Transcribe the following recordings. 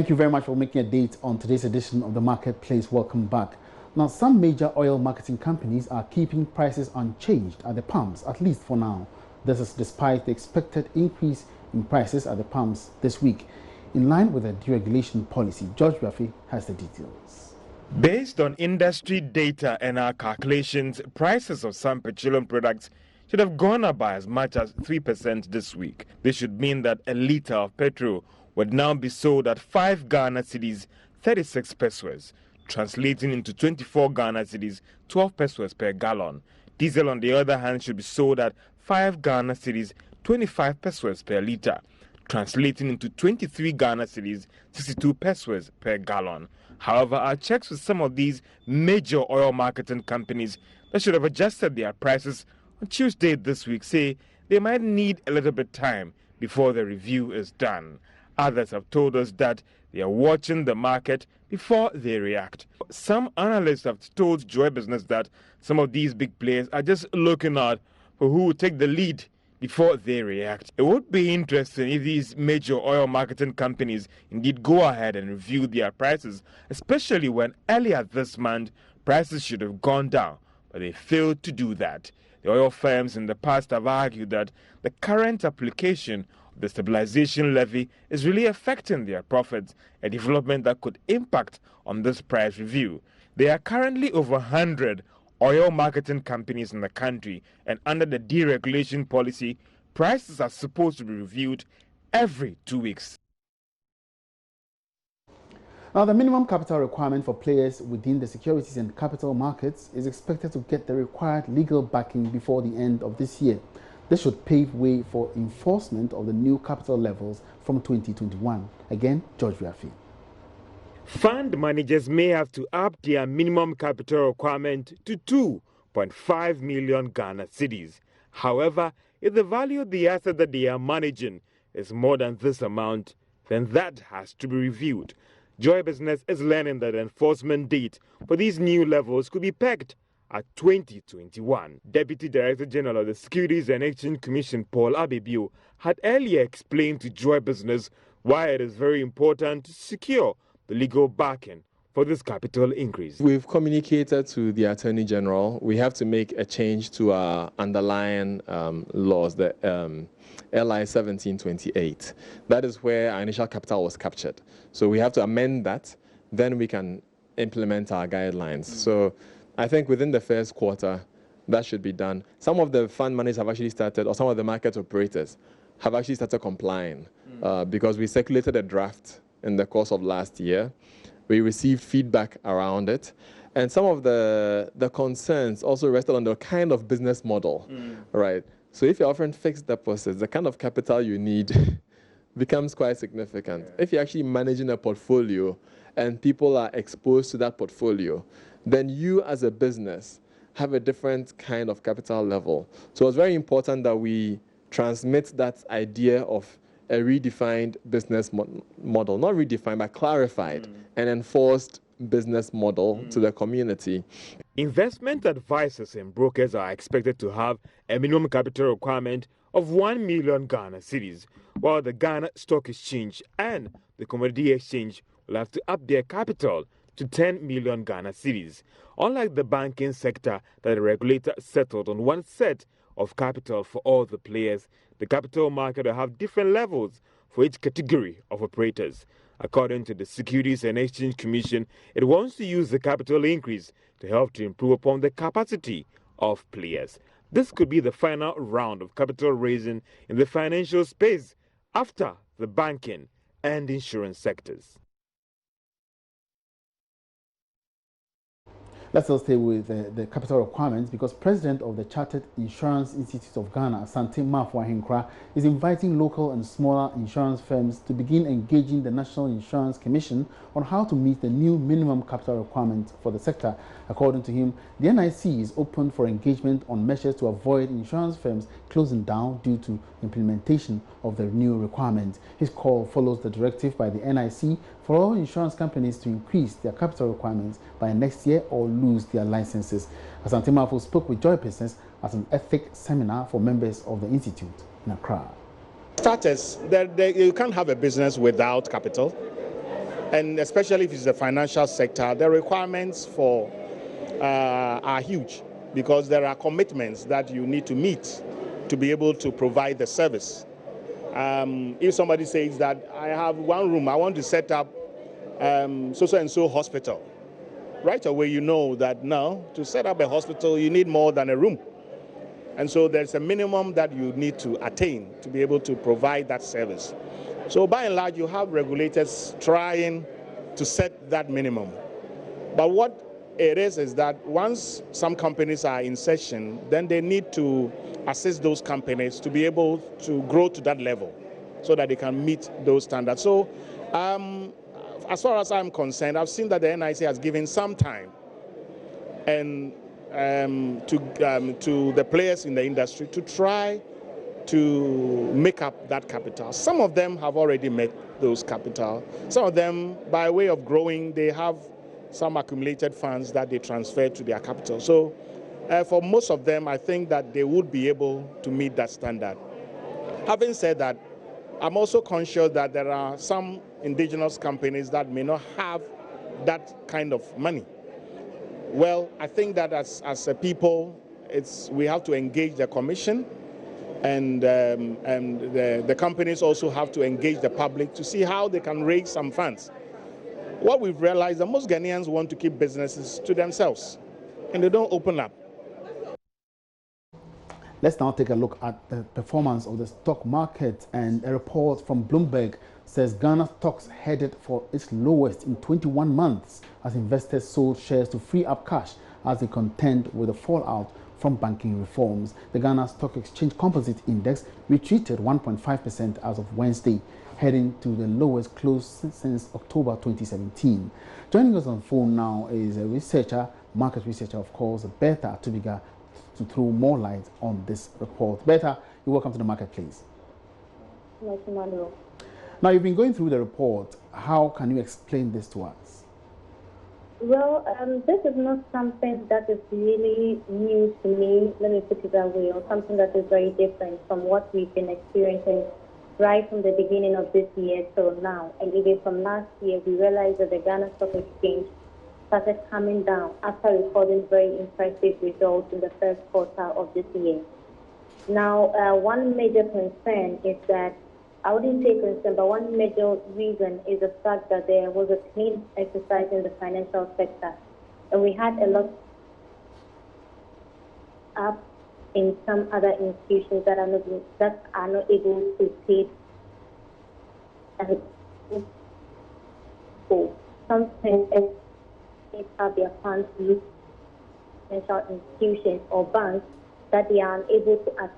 Thank you very much for making a date on today's edition of the Marketplace. Welcome back. Now, some major oil marketing companies are keeping prices unchanged at the pumps, at least for now. This is despite the expected increase in prices at the pumps this week. In line with the deregulation policy, George Rafi has the details. Based on industry data and our calculations, prices of some petroleum products should have gone up by as much as 3% this week. This should mean that a litre of petrol would now be sold at 5 Ghana cedis, 36 pesos, translating into 24 Ghana cedis, 12 pesos per gallon. Diesel, on the other hand, should be sold at 5 Ghana cedis, 25 pesos per litre, translating into 23 Ghana cedis, 62 pesos per gallon. However, our checks with some of these major oil marketing companies that should have adjusted their prices on Tuesday this week say they might need a little bit time before the review is done. Others have told us that they are watching the market before they react. Some analysts have told Joy Business that some of these big players are just looking out for who will take the lead before they react. It would be interesting if these major oil marketing companies indeed go ahead and review their prices, especially when earlier this month prices should have gone down, but they failed to do that. The oil firms in the past have argued that the current application of the stabilization levy is really affecting their profits, a development that could impact on this price review. There are currently over 100 oil marketing companies in the country, and under the deregulation policy, prices are supposed to be reviewed every 2 weeks. Now, the minimum capital requirement for players within the securities and capital markets is expected to get the required legal backing before the end of this year. This should pave way for enforcement of the new capital levels from 2021. Again, George Rafi. Fund managers may have to up their minimum capital requirement to 2.5 million Ghana cedis. However, if the value of the asset that they are managing is more than this amount, then that has to be reviewed. Joy Business is learning that the enforcement date for these new levels could be pegged at 2021. Deputy Director General of the Securities and Exchange Commission, Paul Abebio, had earlier explained to Joy Business why it is very important to secure the legal backing for this capital increase. We've communicated to the Attorney General. We have to make a change to our underlying laws, the LI 1728. That is where our initial capital was captured. So we have to amend that, then we can implement our guidelines. So I think within the first quarter, that should be done. Some of the fund managers have actually started, or some of the market operators have actually started complying because we circulated a draft in the course of last year. We received feedback around it. And some of the concerns also rested on the kind of business model, right? So if you're offering fixed deposits, the kind of capital you need becomes quite significant. If you're actually managing a portfolio and people are exposed to that portfolio, then you as a business have a different kind of capital level. So it's very important that we transmit that idea of a redefined business model, not redefined, but clarified and enforced business model to the community. Investment advisors and brokers are expected to have a minimum capital requirement of 1 million Ghana cedis, while the Ghana Stock Exchange and the Commodity Exchange will have to up their capital to 10 million Ghana cedis. Unlike the banking sector that the regulator settled on one set of capital for all the players, the capital market will have different levels for each category of operators. According to the Securities and Exchange Commission, it wants to use the capital increase to help to improve upon the capacity of players. This could be the final round of capital raising in the financial space after the banking and insurance sectors. Let's still stay with the capital requirements, because President of the Chartered Insurance Institute of Ghana, Asante Mafwa, is inviting local and smaller insurance firms to begin engaging the National Insurance Commission on how to meet the new minimum capital requirement for the sector. According to him, the NIC is open for engagement on measures to avoid insurance firms closing down due to implementation of the new requirement. His call follows the directive by the NIC for all insurance companies to increase their capital requirements by next year or lose their licenses. Asante Mafwa spoke with Joy Business at an ethics seminar for members of the institute in Accra. Starters, you can't have a business without capital. And especially if it's the financial sector, the requirements for are huge because there are commitments that you need to meet to be able to provide the service. If somebody says that I have one room, I want to set up so and so hospital, right away you know that now to set up a hospital you need more than a room. And so there's a minimum that you need to attain to be able to provide that service. So by and large, you have regulators trying to set that minimum. But what it is that once some companies are in session, then they need to assist those companies to be able to grow to that level so that they can meet those standards. So as far as I'm concerned, I've seen that the NIC has given some time and to the players in the industry to try to make up that capital. Some of them have already met those capital. Some of them, by way of growing, they have some accumulated funds that they transfer to their capital. So for most of them, I think that they would be able to meet that standard. Having said that, I'm also conscious that there are some indigenous companies that may not have that kind of money. Well, I think that as a people, we have to engage the commission, and the companies also have to engage the public to see how they can raise some funds. What we've realized that most Ghanaians want to keep businesses to themselves, and they don't open up. Let's now take a look at the performance of the stock market, and a report from Bloomberg says Ghana stocks headed for its lowest in 21 months as investors sold shares to free up cash as they contend with the fallout from banking reforms. The Ghana Stock Exchange Composite Index retreated 1.5% as of Wednesday, heading to the lowest close since October 2017. Joining us on the phone now is a researcher, market researcher, of course, Bertha Tubiga, to throw more light on this report. Bertha, you're welcome to the marketplace. Yes, Emmanuel. Now, you've been going through the report. How can you explain this to us? Well, this is not something that is really new to me, let me put it that way, or something that is very different from what we've been experiencing right from the beginning of this year till now. And even from last year, we realized that the Ghana Stock Exchange started coming down after recording very impressive results in the first quarter of this year. Now, one major concern is that, I wouldn't say concern, but one major reason is the fact that there was a clean exercise in the financial sector. And we had a lot up in some other institutions that are not able to pay. And so some have their funds used financial institutions or banks that they are unable to access.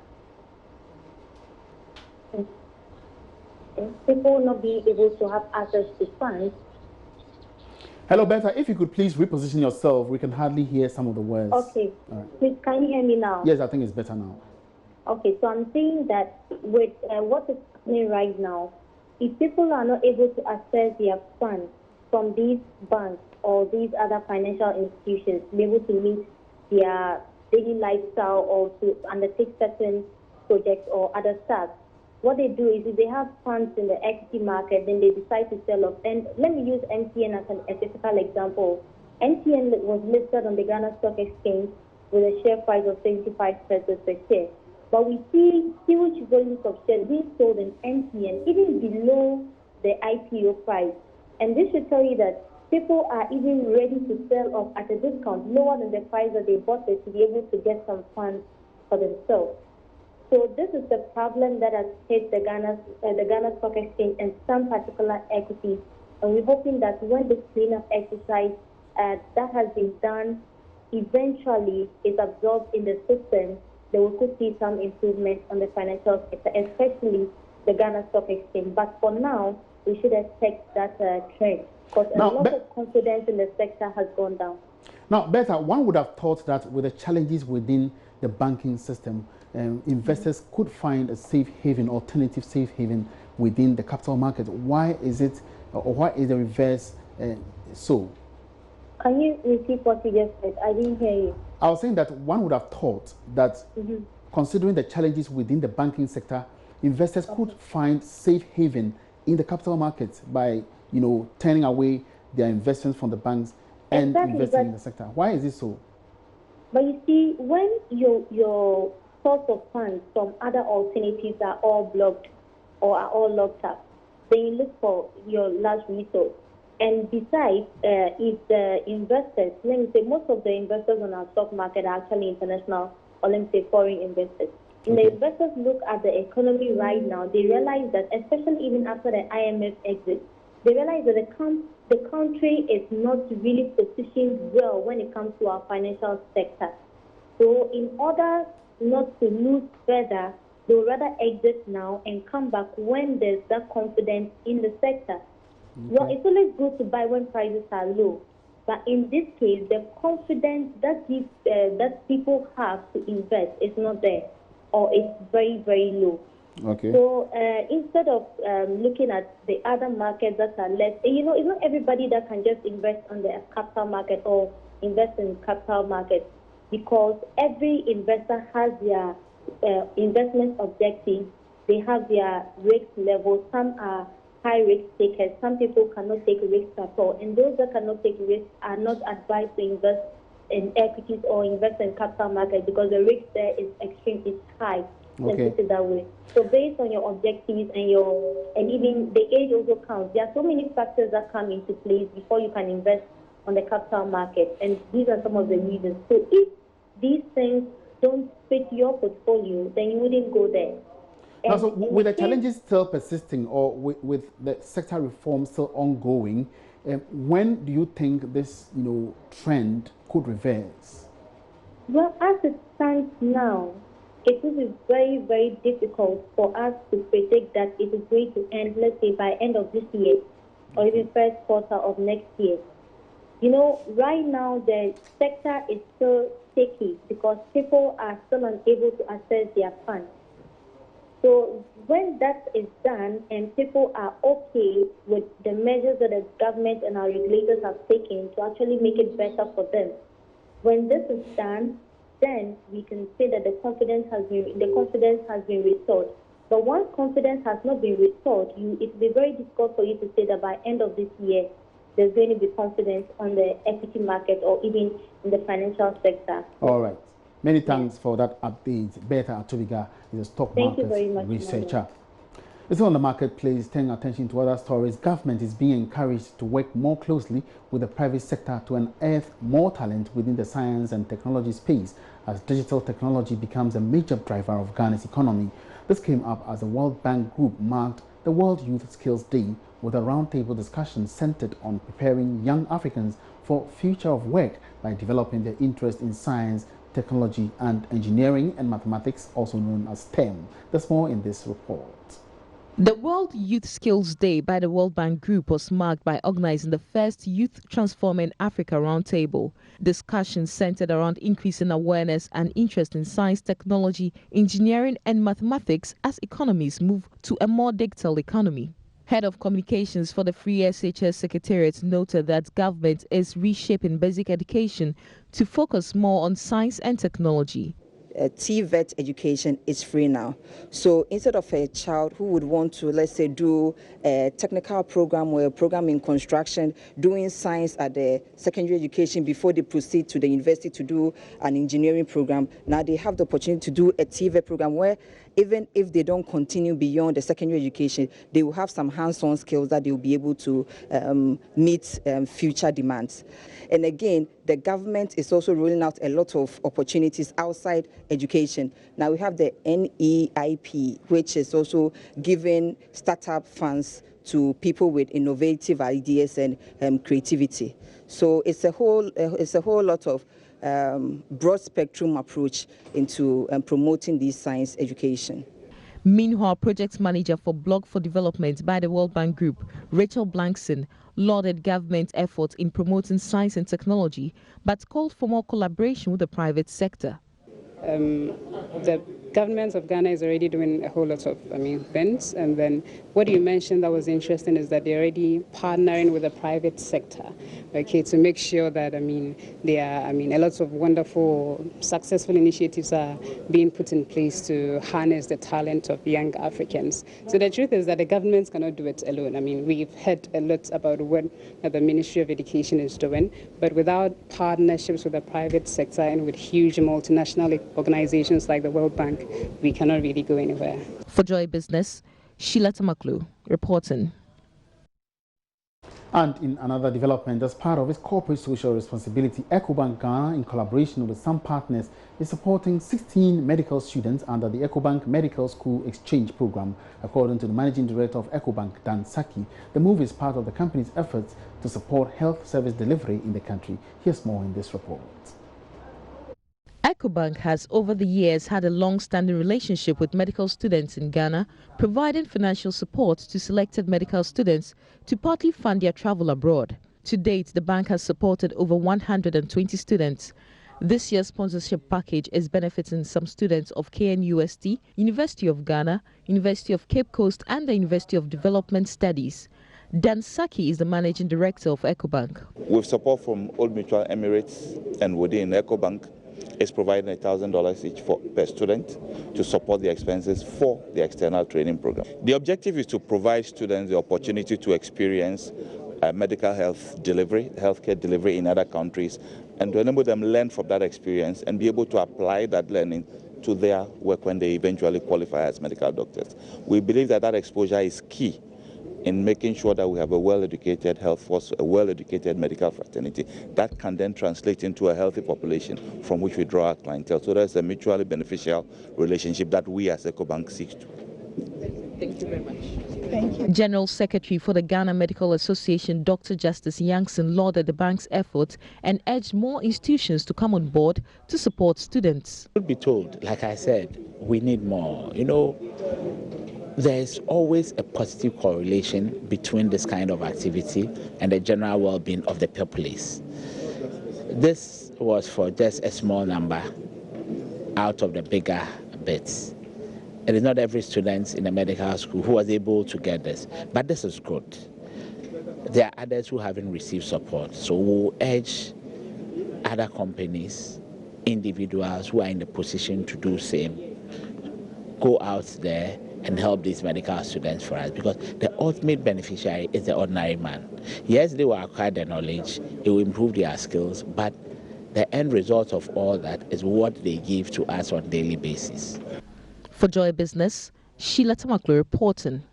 People not being able to have access to funds. Hello, Bertha. If you could please reposition yourself, we can hardly hear some of the words. Okay. Right. Please, can you hear me now? Yes, I think it's better now. Okay, so I'm saying that with what is happening right now, if people are not able to access their funds from these banks or these other financial institutions to be able to meet their daily lifestyle or to undertake certain projects or other stuff, what they do is if they have funds in the equity market, then they decide to sell off. And let me use MTN as a typical example. MTN was listed on the Ghana Stock Exchange with a share price of 75 pesos per share. But we see huge volumes of shares being sold in MTN, even below the IPO price. And this should tell you that people are even ready to sell off at a discount lower than the price that they bought it to be able to get some funds for themselves. So this is the problem that has hit the Ghana Stock Exchange and some particular equities. And we're hoping that when this cleanup exercise that has been done eventually is absorbed in the system, then we could see some improvement on the financial sector, especially the Ghana Stock Exchange. But for now, we should expect that trend because a lot of confidence in the sector has gone down. Now, Bertha, one would have thought that with the challenges within the banking system, investors could find a safe haven, alternative safe haven within the capital market. Why is it, or why is the reverse so? Can you repeat what you just said? I didn't hear you. I was saying that one would have thought that considering the challenges within the banking sector, investors could find safe haven in the capital markets by turning away their investments from the banks and investing in the sector. Why is this so? But you see, when your source of funds from other alternatives are all blocked or are all locked up, then you look for your last resource. And besides, if the investors, let me say, most of the investors on our stock market are actually international, or let me say foreign investors. And the investors look at the economy right now, they realize that, especially even after the IMF exit, they realize that the country is not really positioned well when it comes to our financial sector. So in order not to lose further, they would rather exit now and come back when there's that confidence in the sector. Well, it's always good to buy when prices are low, but in this case, the confidence that people have to invest is not there, or it's very, very low. Okay. So instead of looking at the other markets that are less, it's not everybody that can just invest on the capital market or invest in capital markets, because every investor has their investment objectives. They have their risk level. Some are high risk takers. Some people cannot take risks at all. And those that cannot take risks are not advised to invest in equities or invest in capital markets, because the risk there is extreme, it's high. Let's put it that way. So based on your objectives and even the age also counts. There are so many factors that come into place before you can invest on the capital market, and these are some of the reasons. So if these things don't fit your portfolio, then you wouldn't go there. Now, so with the challenges still persisting, or with the sector reform still ongoing, when do you think this trend could reverse? Well, as it stands now, it will be very, very difficult for us to predict that it is going to end, let's say, by end of this year or even first quarter of next year. Right now the sector is still shaky because people are still unable to access their funds. So when that is done and people are okay with the measures that the government and our regulators have taken to actually make it better for them, when this is done, then we can say that the confidence has been restored. But once confidence has not been restored, it will be very difficult for you to say that by end of this year there's going to be confidence on the equity market or even in the financial sector. All right. Many thanks for that update. Bertha Atubiga is a stock market researcher. This is on the marketplace, turning attention to other stories. Government is being encouraged to work more closely with the private sector to unearth more talent within the science and technology space as digital technology becomes a major driver of Ghana's economy. This came up as the World Bank Group marked the World Youth Skills Day with a roundtable discussion centered on preparing young Africans for future of work by developing their interest in science, technology and engineering and mathematics, also known as STEM. There's more in this report. The World Youth Skills Day by the World Bank Group was marked by organizing the first Youth Transforming Africa Roundtable. Discussions centered around increasing awareness and interest in science, technology, engineering and mathematics as economies move to a more digital economy. Head of Communications for the Free SHS Secretariat noted that government is reshaping basic education to focus more on science and technology. TVET education is free now. So instead of a child who would want to, let's say, do a technical program or a program in construction, doing science at the secondary education before they proceed to the university to do an engineering program, now they have the opportunity to do a TVET program where even if they don't continue beyond the secondary education, they will have some hands-on skills that they will be able to meet future demands. And again, the government is also rolling out a lot of opportunities outside education. Now we have the NEIP, which is also giving startup funds to people with innovative ideas and creativity. So it's a whole lot of broad spectrum approach into promoting this science education. Meanwhile, project manager for Blog for Development by the World Bank Group, Rachel Blankson, lauded government efforts in promoting science and technology, but called for more collaboration with the private sector. The government of Ghana is already doing a whole lot of, things. And then what you mentioned that was interesting is that they're already partnering with the private sector, okay, to make sure that, there are, a lot of wonderful, successful initiatives are being put in place to harness the talent of young Africans. So the truth is that the government cannot do it alone. We've heard a lot about what the Ministry of Education is doing, but without partnerships with the private sector and with huge multinational organizations like the World Bank, we cannot really go anywhere. For Joy Business, Sheila Tamaklu reporting. And in another development, as part of its corporate social responsibility, EcoBank Ghana, in collaboration with some partners, is supporting 16 medical students under the EcoBank Medical School Exchange Program. According to the Managing Director of EcoBank, Dan Saki, the move is part of the company's efforts to support health service delivery in the country. Here's more in this report. EcoBank has over the years had a long-standing relationship with medical students in Ghana, providing financial support to selected medical students to partly fund their travel abroad. To date, the bank has supported over 120 students. This year's sponsorship package is benefiting some students of KNUST, University of Ghana, University of Cape Coast and the University of Development Studies. Dan Saki is the Managing Director of EcoBank. With support from Old Mutual Emirates and within EcoBank, is providing $1,000 each per student to support the expenses for the external training program. The objective is to provide students the opportunity to experience medical healthcare delivery in other countries, and to enable them learn from that experience and be able to apply that learning to their work when they eventually qualify as medical doctors. We believe that that exposure is key in making sure that we have a well-educated health force, a well-educated medical fraternity that can then translate into a healthy population from which we draw our clientele. So that's a mutually beneficial relationship that we as EcoBank seek to. Thank you very much. Thank you. General Secretary for the Ghana Medical Association, Dr. Justice Yankson, lauded the bank's efforts and urged more institutions to come on board to support students. Should be told, like I said, we need more. There's always a positive correlation between this kind of activity and the general well-being of the populace. This was for just a small number out of the bigger bits. It is not every student in a medical school who was able to get this, but this is good. There are others who haven't received support, so we'll urge other companies, individuals who are in the position to do the same, go out there and help these medical students for us, because the ultimate beneficiary is the ordinary man. Yes, they will acquire the knowledge, it will improve their skills, but the end result of all that is what they give to us on a daily basis. For Joy Business, Sheila Tamaklu reporting.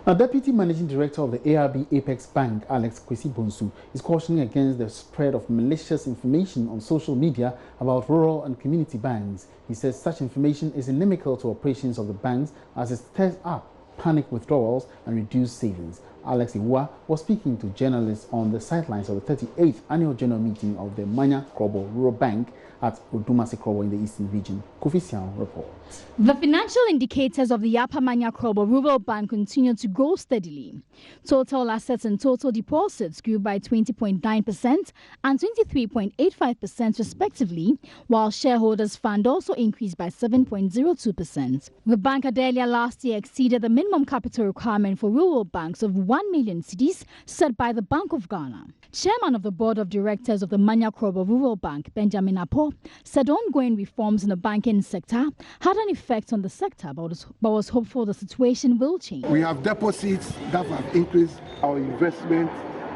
Now, Deputy Managing Director of the ARB Apex Bank, Alex Kwesi Bonsu, is cautioning against the spread of malicious information on social media about rural and community banks. He says such information is inimical to operations of the banks as it stirs up panic withdrawals and reduced savings. Alex Iwa was speaking to journalists on the sidelines of the 38th annual general meeting of the Manya Krobo Rural Bank at Odumase Krobo in the Eastern Region. Kofi Sian reports. The financial indicators of the Upper Manya Krobo Rural Bank continue to grow steadily. Total assets and total deposits grew by 20.9% and 23.85% respectively, while shareholders' fund also increased by 7.02%. The bank had earlier last year exceeded the minimum capital requirement for rural banks of 1 million cedis set by the Bank of Ghana. Chairman of the Board of Directors of the Manya Krobo Rural Bank, Benjamin Apo, said ongoing reforms in the banking sector had an effect on the sector, but was hopeful the situation will change. We have deposits that have increased, our investment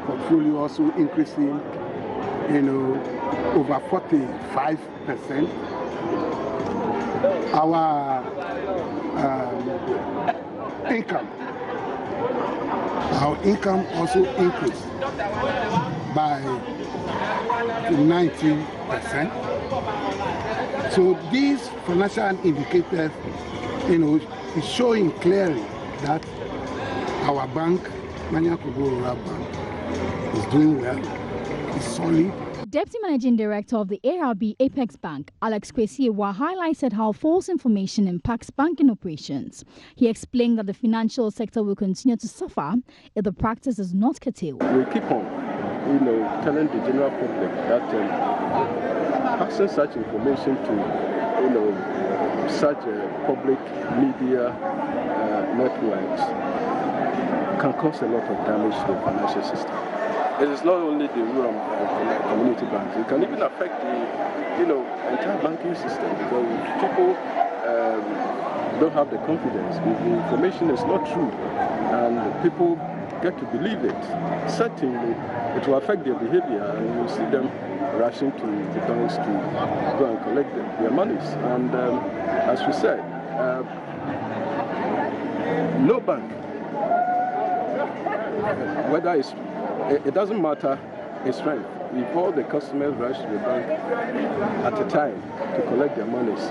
portfolio also increasing, over 45%. Our income also increased by 90%. So these financial indicators, is showing clearly that our bank, Manya Krobo Rural Bank, is doing well, is solid. Deputy Managing Director of the ARB Apex Bank, Alex Kwesi Iwa, highlighted how false information impacts banking operations. He explained that the financial sector will continue to suffer if the practice is not curtailed. We keep on, telling the general public that passing such information to such public media networks can cause a lot of damage to the financial system. It is not only the rural community banks, it can even affect the entire banking system, because people don't have the confidence. If the information is not true and people get to believe it, certainly it will affect their behavior, and you see them rushing to the banks to go and collect their monies. And as we said, no bank, whether it doesn't matter its strength, if all the customers rush to the bank at a time to collect their monies,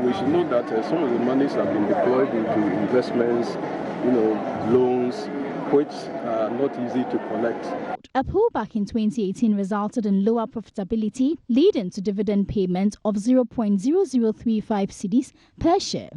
we should know that some of the monies have been deployed into investments, loans, which are not easy to collect. A pullback in 2018 resulted in lower profitability, leading to dividend payment of 0.0035 cedis per share.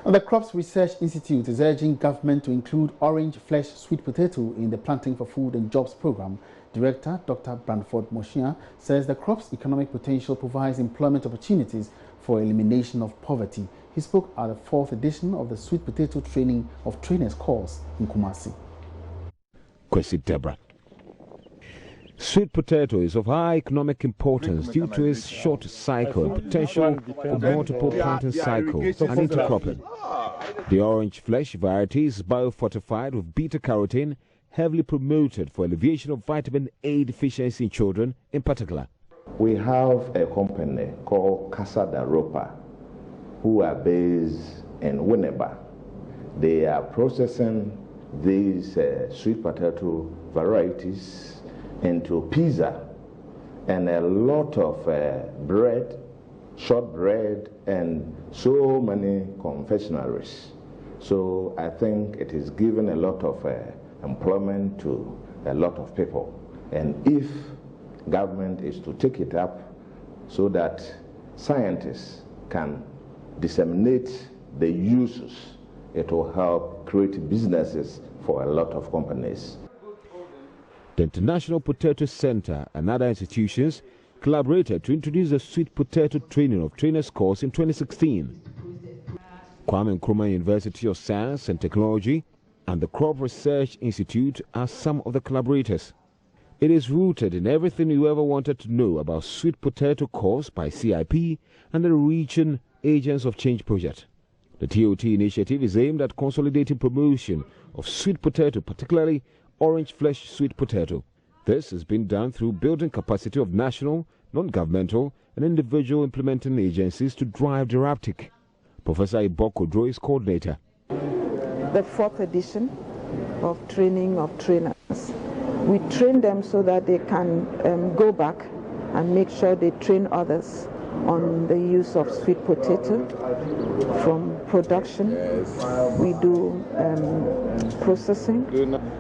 The Crops Research Institute is urging government to include orange flesh sweet potato in the Planting for Food and Jobs program. Director Dr. Branford Moshia says the crop's economic potential provides employment opportunities for elimination of poverty. He spoke at the 4th edition of the Sweet Potato Training of Trainers course in Kumasi. Kwesi Debra. Sweet potato is of high economic importance due to its short cycle and potential for multiple planting cycles and intercropping. The orange flesh variety is biofortified with beta-carotene, heavily promoted for alleviation of vitamin A deficiency in children in particular. We have a company called Casa da Ropa, who are based in Winneba. They are processing these sweet potato varieties into pizza and a lot of bread, shortbread, and so many confectionaries. So I think it is giving a lot of employment to a lot of people. And if government is to take it up so that scientists can disseminate the uses, it will help create businesses for a lot of companies. The International Potato Center and other institutions collaborated to introduce the Sweet Potato Training of Trainers course in 2016. Kwame Nkrumah University of Science and Technology and the Crop Research Institute are some of the collaborators. It is rooted in everything you ever wanted to know about sweet potato course by CIP and the Region Agents of Change project. The TOT initiative is aimed at consolidating promotion of sweet potato, particularly orange flesh sweet potato. This has been done through building capacity of national, non-governmental and individual implementing agencies to drive their uptake. Professor Iboko Dro is coordinator. The 4th edition of training of trainers. We train them so that they can go back and make sure they train others on the use of sweet potato from production. We do processing.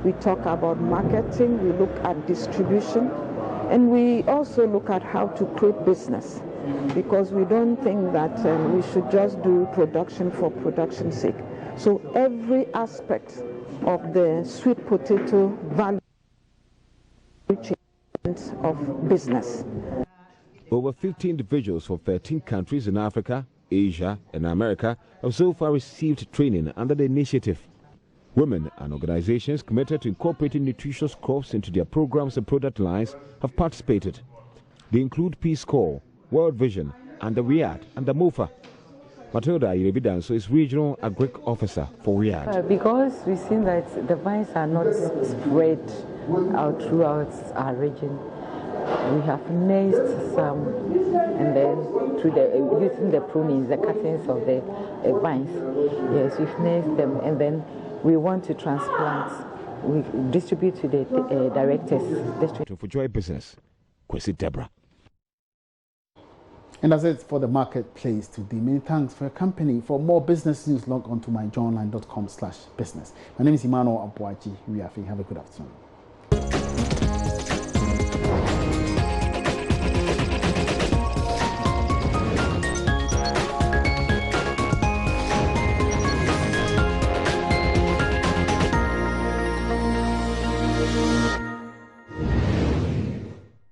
We talk about marketing. We look at distribution. And we also look at how to create business, because we don't think that we should just do production for production's sake. So every aspect of the sweet potato value chain of business. Over 50 individuals from 13 countries in Africa, Asia, and America have so far received training under the initiative. Women and organizations committed to incorporating nutritious crops into their programs and product lines have participated. They include Peace Corps, World Vision, and the Riyadh and the MOFA. Matilda Irebidanso is Regional Agric Officer for Riyadh. Because we've seen that the vines are not spread out throughout our region, we have nursed some, and then through using the prunings, the cuttings of the vines, yes, we've nursed them, and then we want to transplant. We distribute to the directors. For Joy Business, Kwesi Debra. And that's it for the marketplace today. Many thanks for your company. For more business news, log on to myjoyonline.com/business. My name is Emmanuel Abuaji. Have a good afternoon.